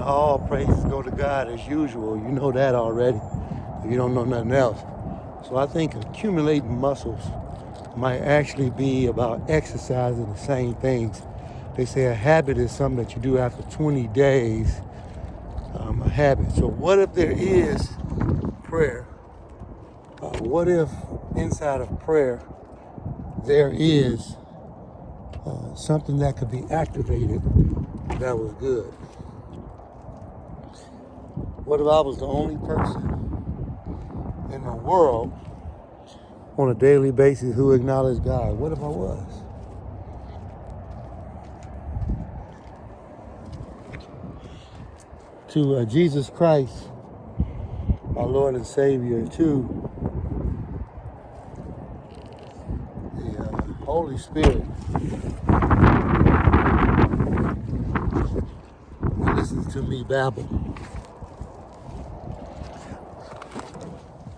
all praises go to God as usual. You know that already. If you don't know nothing else. So I think accumulating muscles might actually be about exercising the same things. They say a habit is something that you do after 20 days, a habit. So what if there is prayer? What if inside of prayer there is something that could be activated that was good? What if I was the only person in the world on a daily basis who acknowledged God? What if I was? To Jesus Christ, my Lord and Savior, to the Holy Spirit, who listens to me babble,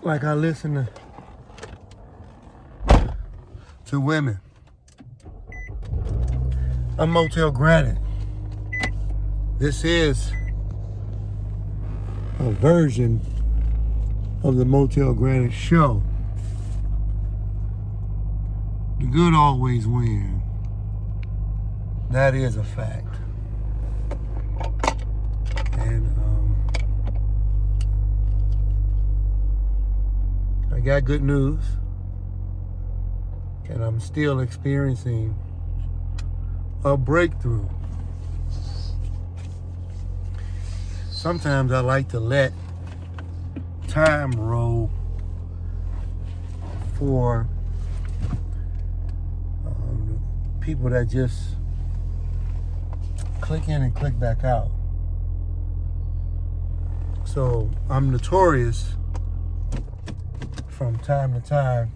like I listen to women. I'm Motel Granite. This is a version of the Motel Granite show. The good always win. That is a fact. And I got good news. And I'm still experiencing a breakthrough. Sometimes I like to let time roll for people that just click in and click back out. So I'm notorious from time to time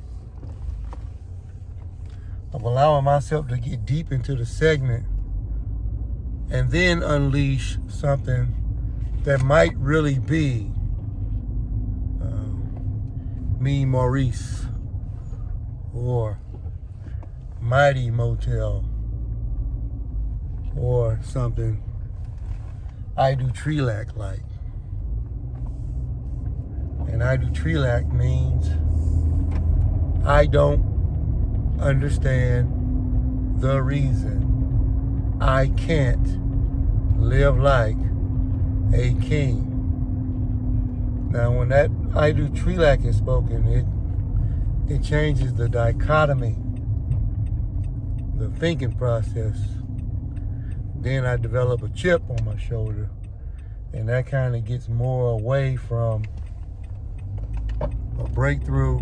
of allowing myself to get deep into the segment and then unleash something that might really be me, Maurice, or Mighty Motel, or something I Do Trelac like. And I Do Trelac means I don't understand the reason I can't live like a king. Now, when that I Do Trelac is spoken, it changes the dichotomy, the thinking process. Then I develop a chip on my shoulder, and that kind of gets more away from a breakthrough,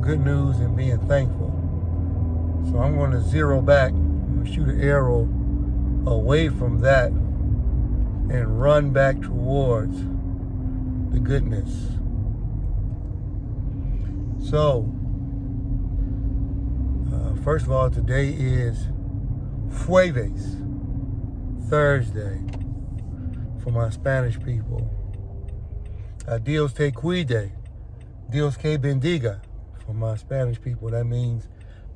good news, and being thankful. So I'm going to zero back, shoot an arrow away from that and run back towards the goodness. So, first of all, today is Jueves, Thursday, for my Spanish people. Dios te cuide, Dios que bendiga, for my Spanish people. That means